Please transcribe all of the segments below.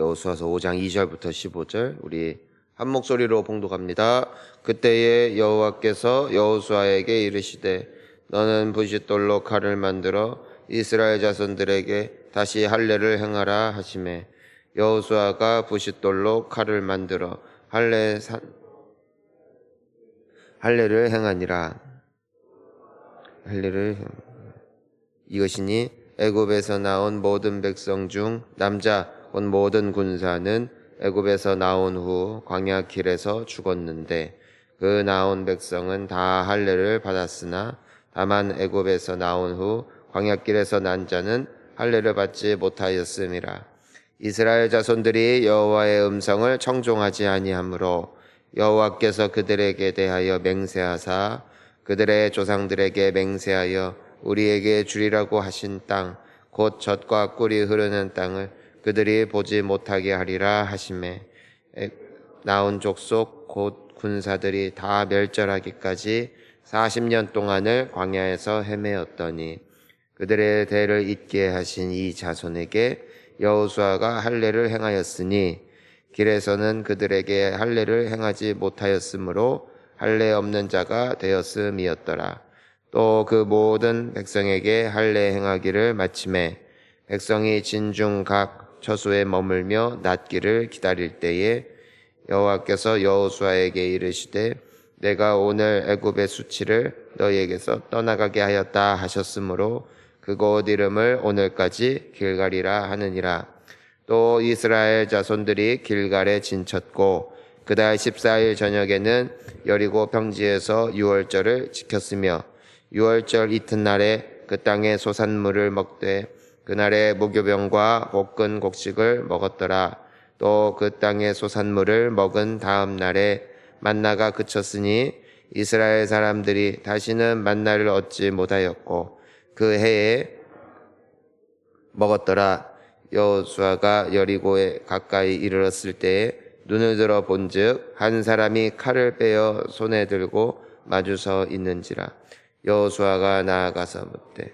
여호수아서 5장 2절부터 15절 우리 한 목소리로 봉독합니다. 그때에 여호와께서 여호수아에게 이르시되 너는 부싯돌로 칼을 만들어 이스라엘 자손들에게 다시 할례를 행하라 하시매 여호수아가 부싯돌로 칼을 만들어 할례를 행하니라. 이것이니 애굽에서 나온 모든 백성 중 남자 곧 모든 군사는 애굽에서 나온 후 광야 길에서 죽었는데 그 나온 백성은 다 할례를 받았으나 다만 애굽에서 나온 후 광야 길에서 난 자는 할례를 받지 못하였음이라. 이스라엘 자손들이 여호와의 음성을 청종하지 아니하므로 여호와께서 그들에게 대하여 맹세하사 그들의 조상들에게 맹세하여 우리에게 주리라고 하신 땅 곧 젖과 꿀이 흐르는 땅을 그들이 보지 못하게 하리라 하시매 나온 족속 곧 군사들이 다 멸절하기까지 40년 동안을 광야에서 헤매었더니 그들의 대를 잇게 하신 이 자손에게 여호수아가 할례를 행하였으니 길에서는 그들에게 할례를 행하지 못하였으므로 할례 없는 자가 되었음이었더라. 또 그 모든 백성에게 할례 행하기를 마침에 백성이 진중 각 처소에 머물며 낫기를 기다릴 때에 여호와께서 여호수아에게 이르시되 내가 오늘 애굽의 수치를 너희에게서 떠나가게 하였다 하셨으므로 그곳 이름을 오늘까지 길갈이라 하느니라. 또 이스라엘 자손들이 길갈에 진쳤고 그달 14일 저녁에는 여리고 평지에서 유월절을 지켰으며 유월절 이튿날에 그 땅의 소산물을 먹되 그날에 무교병과 볶은 곡식을 먹었더라. 또 그 땅의 소산물을 먹은 다음 날에 만나가 그쳤으니 이스라엘 사람들이 다시는 만나를 얻지 못하였고 그 해에 먹었더라. 여호수아가 여리고에 가까이 이르렀을 때에 눈을 들어 본즉 한 사람이 칼을 빼어 손에 들고 마주서 있는지라. 여호수아가 나아가서 묻되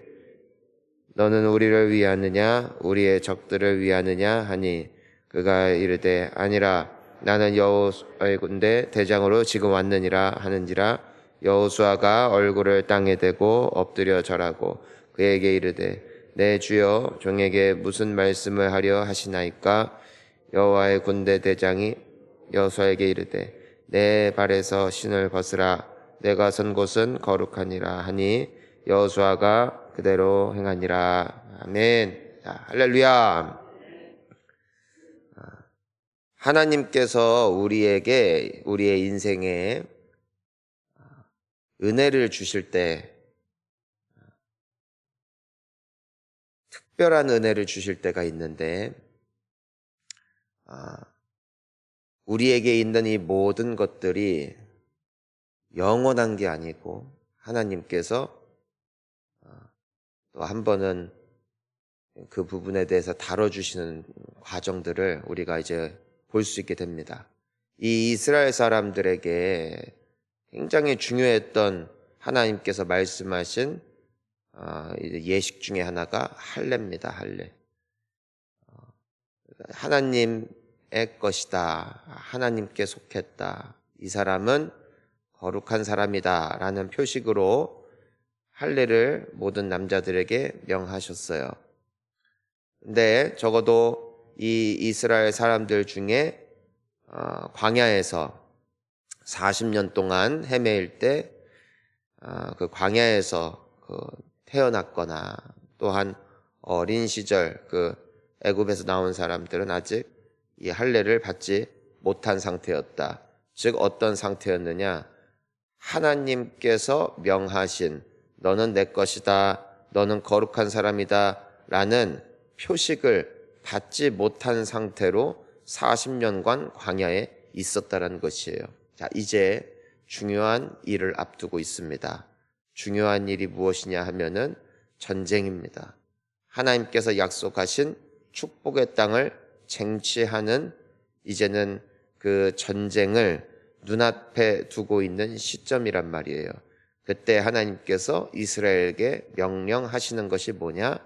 너는 우리를 위하느냐 우리의 적들을 위하느냐 하니 그가 이르되 아니라 나는 여호와의 군대 대장으로 지금 왔느니라 하는지라. 여호수아가 얼굴을 땅에 대고 엎드려 절하고 그에게 이르되 내 주여 종에게 무슨 말씀을 하려 하시나이까. 여호와의 군대 대장이 여호수아에게 이르되 내 발에서 신을 벗으라 내가 선 곳은 거룩하니라 하니 여호수아가 그대로 행하니라. 아멘. 자, 할렐루야. 하나님께서 우리에게 우리의 인생에 은혜를 주실 때 특별한 은혜를 주실 때가 있는데 우리에게 있는 이 모든 것들이 영원한 게 아니고 하나님께서 또 한 번은 그 부분에 대해서 다뤄주시는 과정들을 우리가 이제 볼 수 있게 됩니다. 이 이스라엘 사람들에게 굉장히 중요했던 하나님께서 말씀하신 예식 중에 하나가 할례입니다. 할례. 하나님의 것이다. 하나님께 속했다. 이 사람은 거룩한 사람이다 라는 표식으로 할례를 모든 남자들에게 명하셨어요. 근데 적어도 이 이스라엘 사람들 중에 광야에서 40년 동안 헤매일 때 그 광야에서 태어났거나 또한 어린 시절 그 애굽에서 나온 사람들은 아직 이 할례를 받지 못한 상태였다. 즉 어떤 상태였느냐? 하나님께서 명하신 너는 내 것이다, 너는 거룩한 사람이다 라는 표식을 받지 못한 상태로 40년간 광야에 있었다는 것이에요. 자, 이제 중요한 일을 앞두고 있습니다. 중요한 일이 무엇이냐 하면은 전쟁입니다. 하나님께서 약속하신 축복의 땅을 쟁취하는 이제는 그 전쟁을 눈앞에 두고 있는 시점이란 말이에요. 그때 하나님께서 이스라엘에게 명령하시는 것이 뭐냐?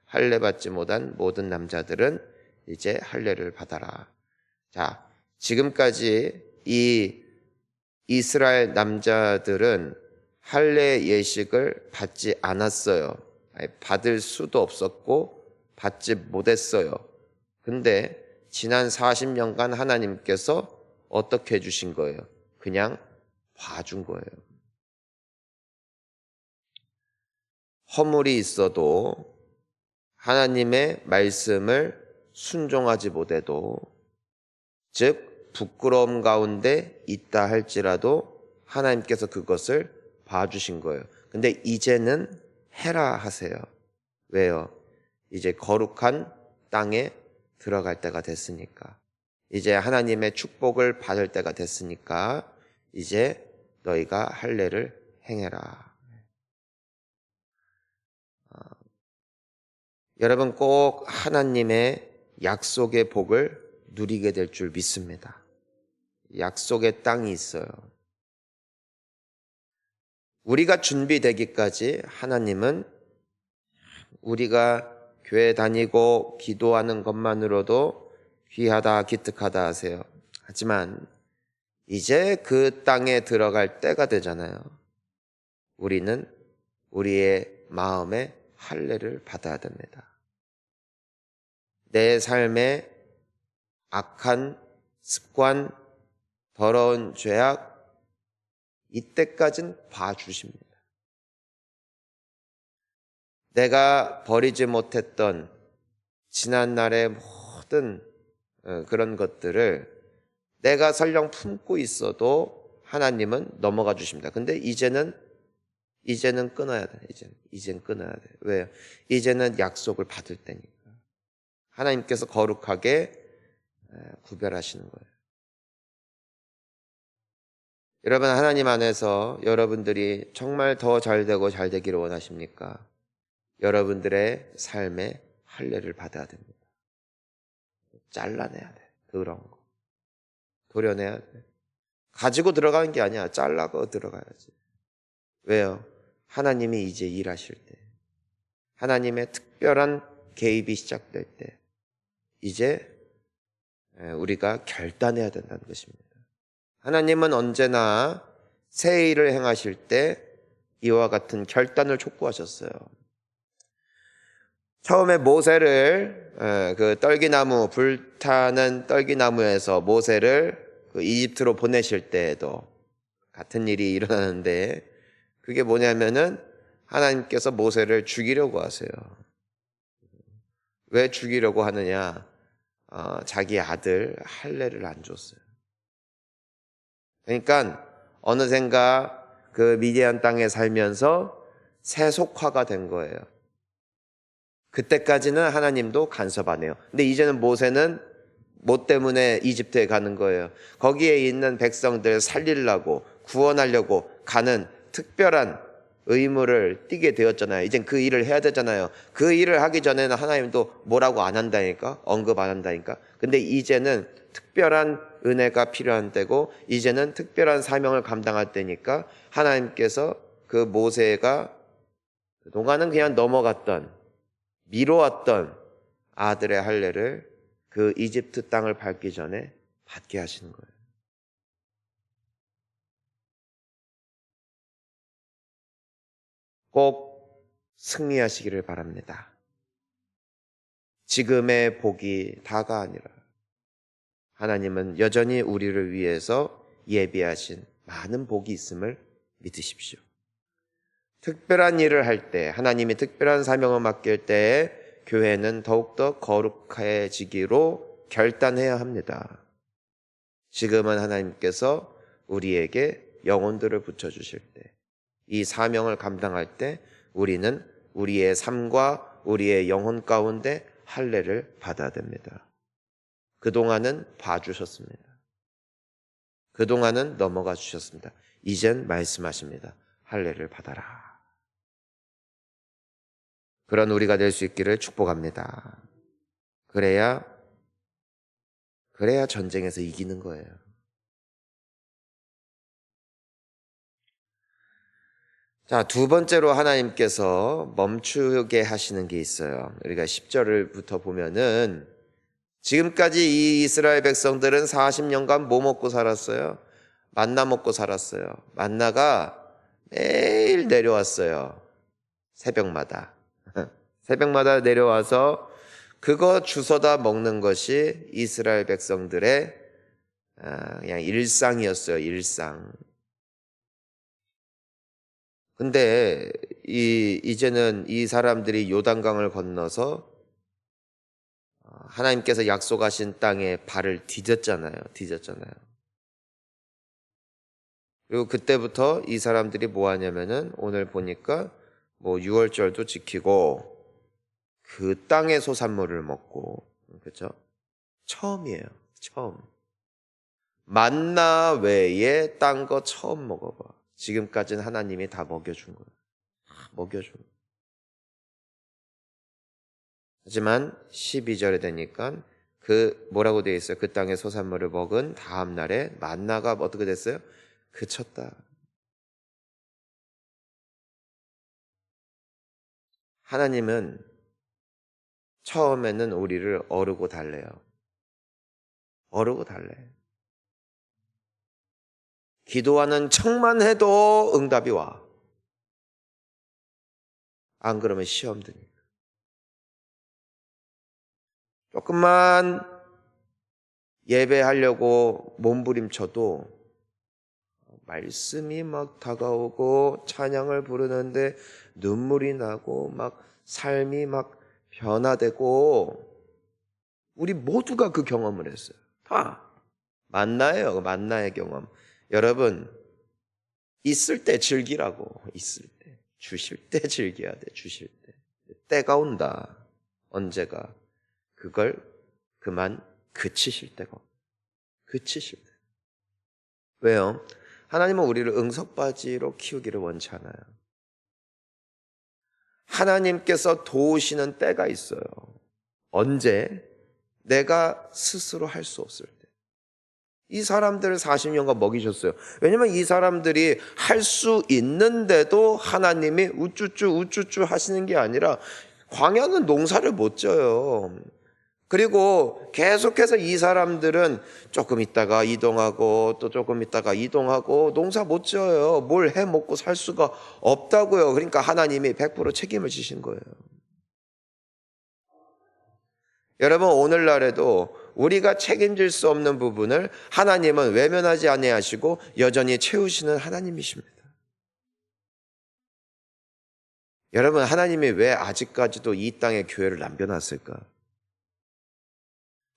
할례 받지 못한 모든 남자들은 이제 할례를 받아라. 자, 지금까지 이 이스라엘 남자들은 할례 예식을 받지 않았어요. 받을 수도 없었고 받지 못했어요. 근데 지난 40년간 하나님께서 어떻게 해주신 거예요? 그냥 봐준 거예요. 허물이 있어도 하나님의 말씀을 순종하지 못해도, 즉 부끄러움 가운데 있다 할지라도 하나님께서 그것을 봐주신 거예요. 근데 이제는 해라 하세요. 왜요? 이제 거룩한 땅에 들어갈 때가 됐으니까, 이제 하나님의 축복을 받을 때가 됐으니까 이제 너희가 할례를 행해라. 여러분 꼭 하나님의 약속의 복을 누리게 될 줄 믿습니다. 약속의 땅이 있어요. 우리가 준비되기까지 하나님은 우리가 교회 다니고 기도하는 것만으로도 귀하다 기특하다 하세요. 하지만 이제 그 땅에 들어갈 때가 되잖아요. 우리는 우리의 마음에 할례를 받아야 됩니다. 내 삶에 악한 습관, 더러운 죄악, 이때까진 봐주십니다. 내가 버리지 못했던 지난날의 모든 그런 것들을 내가 설령 품고 있어도 하나님은 넘어가 주십니다. 근데 이제는 끊어야 돼. 이제는 끊어야 돼. 왜요? 이제는 약속을 받을 때니까. 하나님께서 거룩하게 구별하시는 거예요. 여러분, 하나님 안에서 여러분들이 정말 더 잘되고 잘되기를 원하십니까? 여러분들의 삶에 할례를 받아야 됩니다. 잘라내야 돼. 그런 거. 도려내야 돼. 가지고 들어가는 게 아니야. 잘라고 들어가야지. 왜요? 하나님이 이제 일하실 때, 하나님의 특별한 개입이 시작될 때 이제 우리가 결단해야 된다는 것입니다. 하나님은 언제나 새 일을 행하실 때 이와 같은 결단을 촉구하셨어요. 처음에 모세를 그 떨기나무, 불타는 떨기나무에서 모세를 그 이집트로 보내실 때에도 같은 일이 일어나는데, 그게 뭐냐면은 하나님께서 모세를 죽이려고 하세요. 왜 죽이려고 하느냐? 자기 아들 할례를 안 줬어요. 그러니까 어느샌가 그 미디안 땅에 살면서 세속화가 된 거예요. 그때까지는 하나님도 간섭 안 해요. 근데 이제는 모세는 뭐 때문에 이집트에 가는 거예요? 거기에 있는 백성들 살리려고, 구원하려고 가는 특별한 의무를 띠게 되었잖아요. 이젠 그 일을 해야 되잖아요. 그 일을 하기 전에는 하나님도 뭐라고 안 한다니까? 언급 안 한다니까? 근데 이제는 특별한 은혜가 필요한 때고, 이제는 특별한 사명을 감당할 때니까 하나님께서 그 모세가 그동안은 그냥 넘어갔던, 미뤄왔던 아들의 할례를 그 이집트 땅을 밟기 전에 받게 하시는 거예요. 꼭 승리하시기를 바랍니다. 지금의 복이 다가 아니라 하나님은 여전히 우리를 위해서 예비하신 많은 복이 있음을 믿으십시오. 특별한 일을 할 때, 하나님이 특별한 사명을 맡길 때에 교회는 더욱더 거룩해지기로 결단해야 합니다. 지금은 하나님께서 우리에게 영혼들을 붙여주실 때, 이 사명을 감당할 때 우리는 우리의 삶과 우리의 영혼 가운데 할례를 받아야 됩니다. 그동안은 봐주셨습니다. 그동안은 넘어가 주셨습니다. 이젠 말씀하십니다. 할례를 받아라. 그런 우리가 될 수 있기를 축복합니다. 그래야 전쟁에서 이기는 거예요. 자, 두 번째로 하나님께서 멈추게 하시는 게 있어요. 우리가 10절부터 보면은 지금까지 이 이스라엘 백성들은 40년간 뭐 먹고 살았어요? 만나 먹고 살았어요. 만나가 매일 내려왔어요. 새벽마다. 새벽마다 내려와서 그거 주워다 먹는 것이 이스라엘 백성들의 그냥 일상이었어요. 일상. 근데 이제는 이 사람들이 요단강을 건너서 하나님께서 약속하신 땅에 발을 디뎠잖아요. 그리고 그때부터 이 사람들이 뭐 하냐면은 오늘 보니까 뭐 유월절도 지키고 그 땅의 소산물을 먹고, 그렇죠? 처음이에요. 처음. 만나 외에 딴 거 처음 먹어봐. 지금까지는 하나님이 다 먹여준 거예요. 먹여준 거예요. 하지만 12절에 되니까 그 뭐라고 되어 있어요? 그 땅의 소산물을 먹은 다음 날에 만나가 어떻게 됐어요? 그쳤다. 하나님은 처음에는 우리를 어르고 달래요. 어르고 달래. 기도하는 척만 해도 응답이 와. 안 그러면 시험 드니까. 조금만 예배하려고 몸부림쳐도 말씀이 막 다가오고 찬양을 부르는데 눈물이 나고 막 삶이 막 변화되고 우리 모두가 그 경험을 했어요. 다 만나예요. 만나의 경험. 여러분 있을 때 즐기라고. 있을 때 주실 때 즐겨야 돼. 주실 때 때가 온다. 언제가 그걸 그만 그치실 때가 그치실 때. 왜요? 하나님은 우리를 응석바지로 키우기를 원치 않아요. 하나님께서 도우시는 때가 있어요. 언제? 내가 스스로 할 수 없을 때. 이 사람들을 40년간 먹이셨어요. 왜냐면 이 사람들이 할 수 있는데도 하나님이 우쭈쭈 하시는 게 아니라 광야는 농사를 못 져요. 그리고 계속해서 이 사람들은 조금 있다가 이동하고 또 조금 있다가 이동하고 농사 못 지어요. 뭘 해 먹고 살 수가 없다고요. 그러니까 하나님이 100% 책임을 지신 거예요. 여러분 오늘날에도 우리가 책임질 수 없는 부분을 하나님은 외면하지 아니하시고 여전히 채우시는 하나님이십니다. 여러분 하나님이 왜 아직까지도 이 땅에 교회를 남겨놨을까?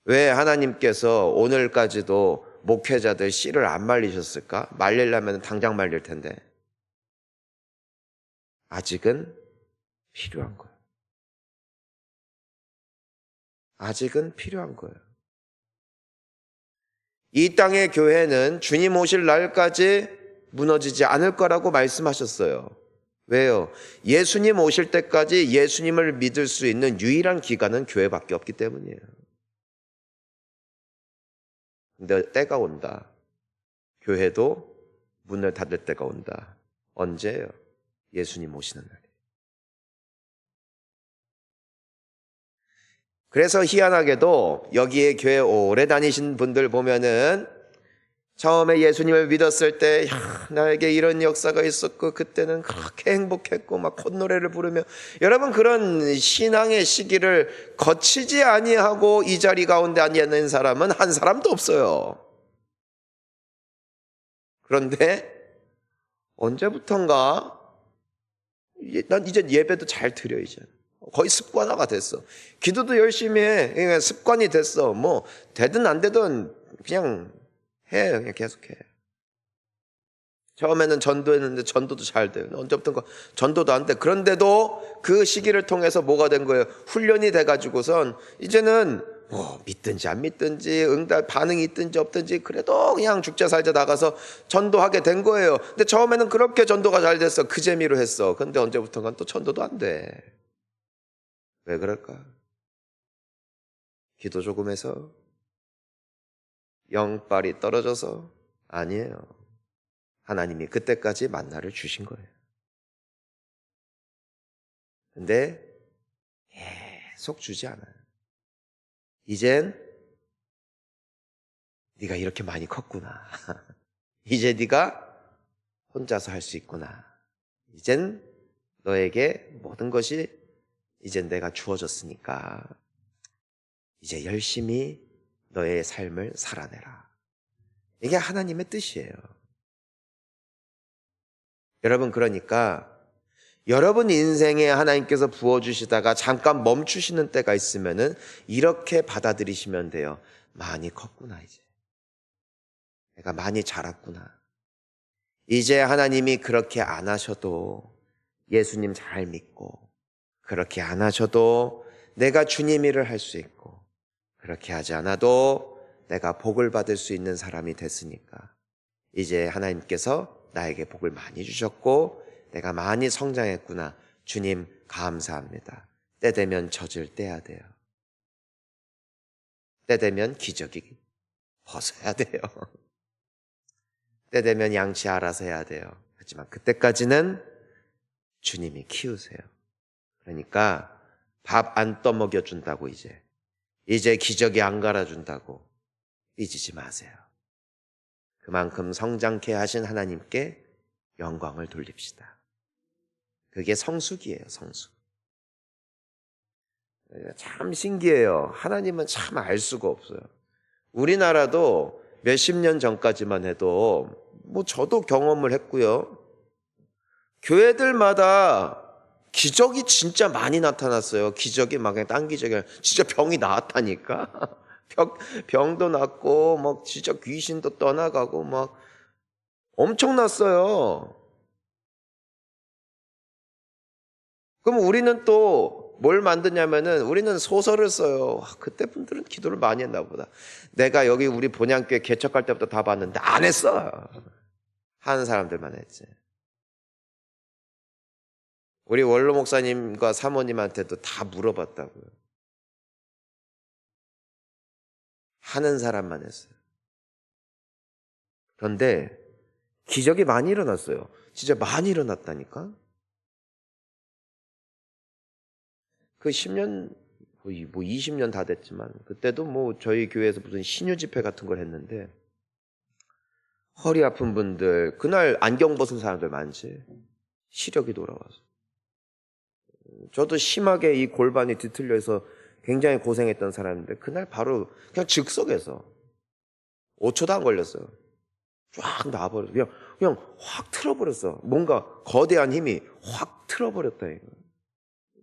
왜 하나님께서 오늘까지도 목회자들 씨를 안 말리셨을까? 말리려면 당장 말릴 텐데. 아직은 필요한 거예요. 아직은 필요한 거예요. 이 땅의 교회는 주님 오실 날까지 무너지지 않을 거라고 말씀하셨어요. 왜요? 예수님 오실 때까지 예수님을 믿을 수 있는 유일한 기관은 교회밖에 없기 때문이에요. 근데 때가 온다. 교회도 문을 닫을 때가 온다. 언제예요? 예수님 오시는 날이에요. 그래서 희한하게도 여기에 교회 오래 다니신 분들 보면은 처음에 예수님을 믿었을 때 나에게 이런 역사가 있었고 그때는 그렇게 행복했고 막 콧노래를 부르며 여러분 그런 신앙의 시기를 거치지 아니하고 이 자리 가운데 앉는 사람은 한 사람도 없어요. 그런데 언제부턴가 난 이제 예배도 잘 드려 이제 거의 습관화가 됐어. 기도도 열심히 해. 습관이 됐어. 뭐 되든 안 되든 그냥 해. 그냥 계속해. 처음에는 전도했는데 전도도 잘 돼요. 언제부턴가 전도도 안 돼. 그런데도 그 시기를 통해서 뭐가 된 거예요? 훈련이 돼가지고선 이제는 뭐 믿든지 안 믿든지 응답 반응이 있든지 없든지 그래도 그냥 죽자 살자 나가서 전도하게 된 거예요. 근데 처음에는 그렇게 전도가 잘 됐어. 그 재미로 했어. 근데 언제부턴가 또 전도도 안 돼. 왜 그럴까? 기도 조금 해서? 영빨이 떨어져서? 아니에요. 하나님이 그때까지 만나를 주신 거예요. 근데 계속 주지 않아요. 이젠 네가 이렇게 많이 컸구나. 이제 네가 혼자서 할 수 있구나. 이젠 너에게 모든 것이 이젠 내가 주어졌으니까 이제 열심히 너의 삶을 살아내라. 이게 하나님의 뜻이에요. 여러분, 그러니까 여러분 인생에 하나님께서 부어주시다가 잠깐 멈추시는 때가 있으면은 이렇게 받아들이시면 돼요. 많이 컸구나, 이제. 내가 많이 자랐구나. 이제 하나님이 그렇게 안 하셔도 예수님 잘 믿고, 그렇게 안 하셔도 내가 주님 일을 할 수 있고, 그렇게 하지 않아도 내가 복을 받을 수 있는 사람이 됐으니까 이제 하나님께서 나에게 복을 많이 주셨고 내가 많이 성장했구나. 주님 감사합니다. 때 되면 젖을 떼야 돼요. 때 되면 기저귀 벗어야 돼요. 때 되면 양치 알아서 해야 돼요. 하지만 그때까지는 주님이 키우세요. 그러니까 밥 안 떠먹여 준다고 이제 기저귀 안 갈아준다고 삐지지 마세요. 그만큼 성장케 하신 하나님께 영광을 돌립시다. 그게 성숙이에요, 성숙. 참 신기해요. 하나님은 참 알 수가 없어요. 우리나라도 몇십 년 전까지만 해도 저도 경험을 했고요. 교회들마다 기적이 진짜 많이 나타났어요. 기적이 막 그냥 딴 기적이 아니라 진짜 병이 나았다니까. 병도 났고 진짜 귀신도 떠나가고 엄청났어요. 그럼 우리는 또 뭘 만드냐면은 우리는 소설을 써요. 그때 분들은 기도를 많이 했나 보다. 내가 여기 우리 본향교회 개척할 때부터 다 봤는데 안 했어. 하는 사람들만 했지. 우리 원로 목사님과 사모님한테도 다 물어봤다고요. 하는 사람만 했어요. 그런데 기적이 많이 일어났어요. 진짜 많이 일어났다니까. 그 10년, 20년 다 됐지만 그때도 저희 교회에서 무슨 신유 집회 같은 걸 했는데 허리 아픈 분들, 그날 안경 벗은 사람들 많지. 시력이 돌아와서. 저도 심하게 이 골반이 뒤틀려서 굉장히 고생했던 사람인데 그날 바로 그냥 즉석에서 5초도 안 걸렸어요. 쫙 나와버렸어. 그냥 확 틀어버렸어. 뭔가 거대한 힘이 확 틀어버렸다. 이거.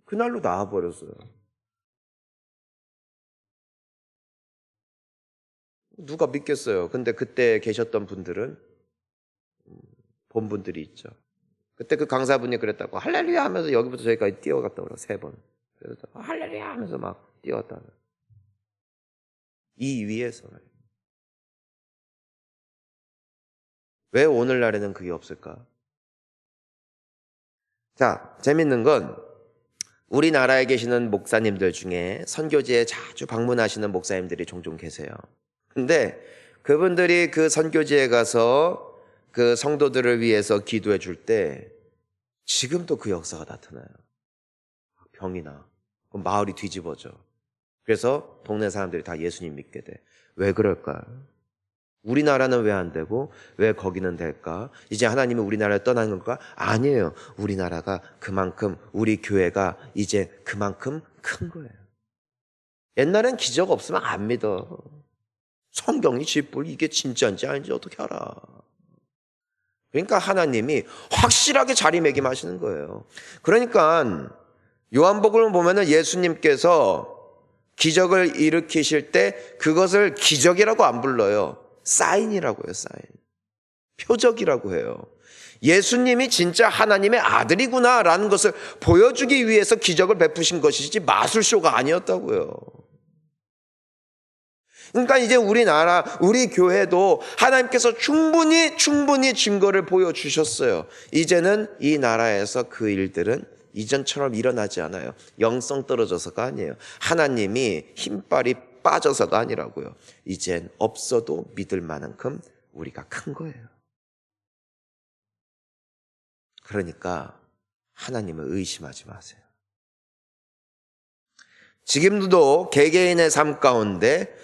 그날로 나와버렸어요. 누가 믿겠어요. 근데 그때 계셨던 분들은 본 분들이 있죠. 그때 그 강사분이 그랬다고 할렐루야 하면서 여기부터 저기까지 뛰어갔다 그래요. 3번. 그래서 할렐루야 하면서 막 뛰어갔다. 이 위에서. 왜 오늘날에는 그게 없을까? 자, 재밌는 건 우리나라에 계시는 목사님들 중에 선교지에 자주 방문하시는 목사님들이 종종 계세요. 근데 그분들이 그 선교지에 가서 그 성도들을 위해서 기도해 줄 때 지금도 그 역사가 나타나요. 병이 나. 그럼 마을이 뒤집어져. 그래서 동네 사람들이 다 예수님 믿게 돼. 왜 그럴까요? 우리나라는 왜 안 되고 왜 거기는 될까? 이제 하나님이 우리나라를 떠나는 건가? 아니에요. 우리나라가 그만큼 우리 교회가 이제 그만큼 큰 거예요. 옛날엔 기적 없으면 안 믿어. 성경이 짓볼 이게 진짜인지 아닌지 어떻게 알아? 그러니까 하나님이 확실하게 자리매김하시는 거예요. 그러니까 요한복음을 보면은 예수님께서 기적을 일으키실 때 그것을 기적이라고 안 불러요. 사인이라고 해요. 사인. 표적이라고 해요. 예수님이 진짜 하나님의 아들이구나라는 것을 보여주기 위해서 기적을 베푸신 것이지 마술쇼가 아니었다고요. 그러니까 이제 우리나라, 우리 교회도 하나님께서 충분히 증거를 보여주셨어요. 이제는 이 나라에서 그 일들은 이전처럼 일어나지 않아요. 영성 떨어져서가 아니에요. 하나님이 힘빨이 빠져서가 아니라고요. 이젠 없어도 믿을 만큼 우리가 큰 거예요. 그러니까 하나님을 의심하지 마세요. 지금도 개개인의 삶 가운데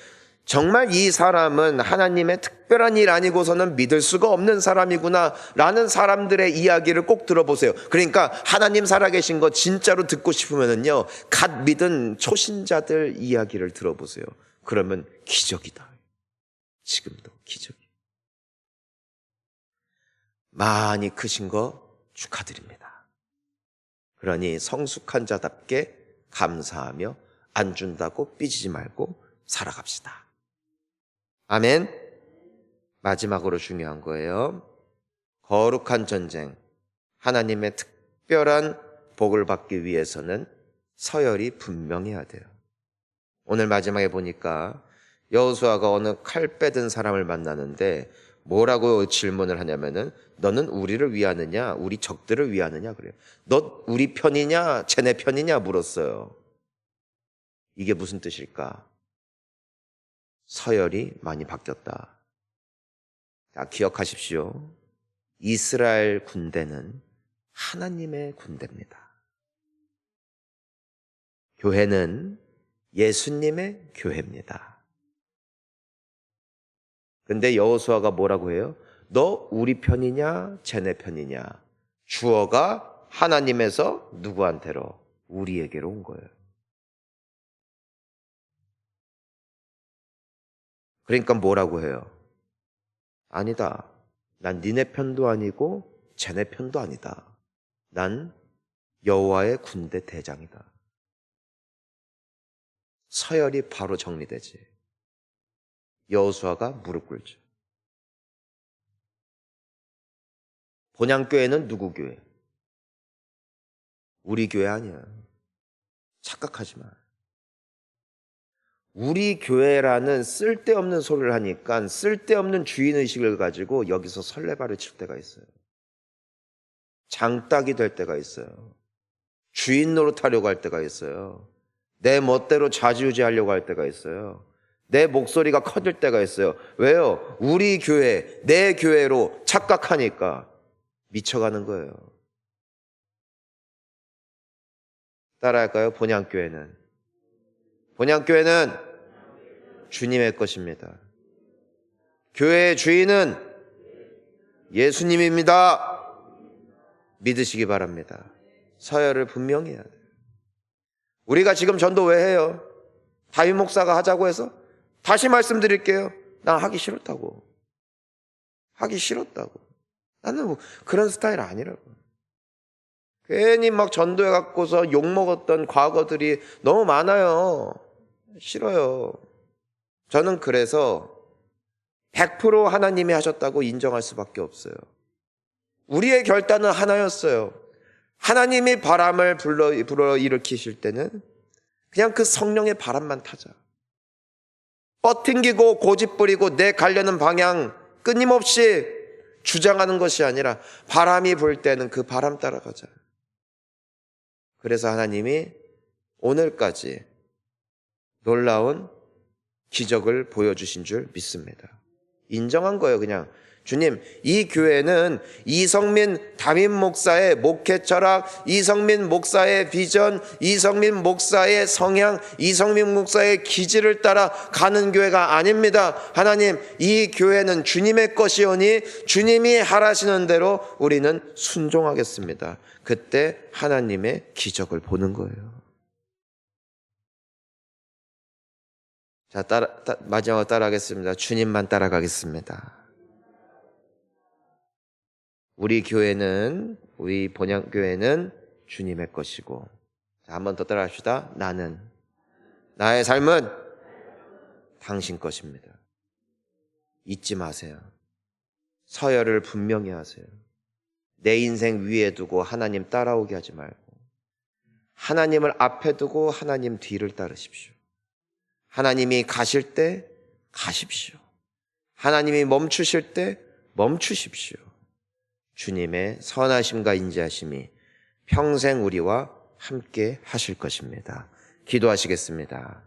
정말 이 사람은 하나님의 특별한 일 아니고서는 믿을 수가 없는 사람이구나 라는 사람들의 이야기를 꼭 들어보세요. 그러니까 하나님 살아계신 거 진짜로 듣고 싶으면요, 갓 믿은 초신자들 이야기를 들어보세요. 그러면 기적이다. 지금도 기적이. 많이 크신 거 축하드립니다. 그러니 성숙한 자답게 감사하며 안 준다고 삐지지 말고 살아갑시다. 아멘. 마지막으로 중요한 거예요. 거룩한 전쟁, 하나님의 특별한 복을 받기 위해서는 서열이 분명해야 돼요. 오늘 마지막에 보니까 여호수아가 어느 칼 빼든 사람을 만나는데 뭐라고 질문을 하냐면은 너는 우리를 위하느냐 우리 적들을 위하느냐 그래요. 너 우리 편이냐 쟤네 편이냐 물었어요. 이게 무슨 뜻일까? 서열이 많이 바뀌었다. 자, 기억하십시오. 이스라엘 군대는 하나님의 군대입니다. 교회는 예수님의 교회입니다. 근데 여호수아가 뭐라고 해요? 너 우리 편이냐 쟤네 편이냐? 주어가 하나님에서 누구한테로? 우리에게로 온 거예요. 그러니까 뭐라고 해요? 아니다. 난 니네 편도 아니고 쟤네 편도 아니다. 난 여호와의 군대 대장이다. 서열이 바로 정리되지. 여호수아가 무릎 꿇죠. 본향교회는 누구 교회? 우리 교회 아니야. 착각하지 마. 우리 교회라는 쓸데없는 소리를 하니까 쓸데없는 주인의식을 가지고 여기서 설레발을 칠 때가 있어요. 장딱이 될 때가 있어요. 주인 노릇하려고 할 때가 있어요. 내 멋대로 좌지우지하려고 할 때가 있어요. 내 목소리가 커질 때가 있어요. 왜요? 우리 교회, 내 교회로 착각하니까 미쳐가는 거예요. 따라할까요? 본향교회는 주님의 것입니다. 교회의 주인은 예수님입니다. 믿으시기 바랍니다. 서열을 분명히 해야 돼요. 우리가 지금 전도 왜 해요? 다윗 목사가 하자고 해서? 다시 말씀드릴게요. 난 하기 싫었다고. 나는 뭐 그런 스타일 아니라고. 괜히 막 전도해 갖고서 욕먹었던 과거들이 너무 많아요. 싫어요. 저는 그래서 100% 하나님이 하셨다고 인정할 수밖에 없어요. 우리의 결단은 하나였어요. 하나님이 바람을 불어 일으키실 때는 그냥 그 성령의 바람만 타자. 뻗팅기고 고집부리고 내 가려는 방향 끊임없이 주장하는 것이 아니라 바람이 불 때는 그 바람 따라가자. 그래서 하나님이 오늘까지 놀라운 기적을 보여주신 줄 믿습니다. 인정한 거예요. 그냥 주님, 이 교회는 이성민 담임 목사의 목회 철학, 이성민 목사의 비전, 이성민 목사의 성향, 이성민 목사의 기질을 따라 가는 교회가 아닙니다. 하나님, 이 교회는 주님의 것이오니 주님이 하라시는 대로 우리는 순종하겠습니다. 그때 하나님의 기적을 보는 거예요. 자, 마지막으로 따라하겠습니다. 주님만 따라가겠습니다. 우리 교회는, 우리 본향교회는 주님의 것이고, 자, 한 번 더 따라합시다. 나의 삶은 당신 것입니다. 잊지 마세요. 서열을 분명히 하세요. 내 인생 위에 두고 하나님 따라오게 하지 말고, 하나님을 앞에 두고 하나님 뒤를 따르십시오. 하나님이 가실 때 가십시오. 하나님이 멈추실 때 멈추십시오. 주님의 선하심과 인자하심이 평생 우리와 함께 하실 것입니다. 기도하시겠습니다.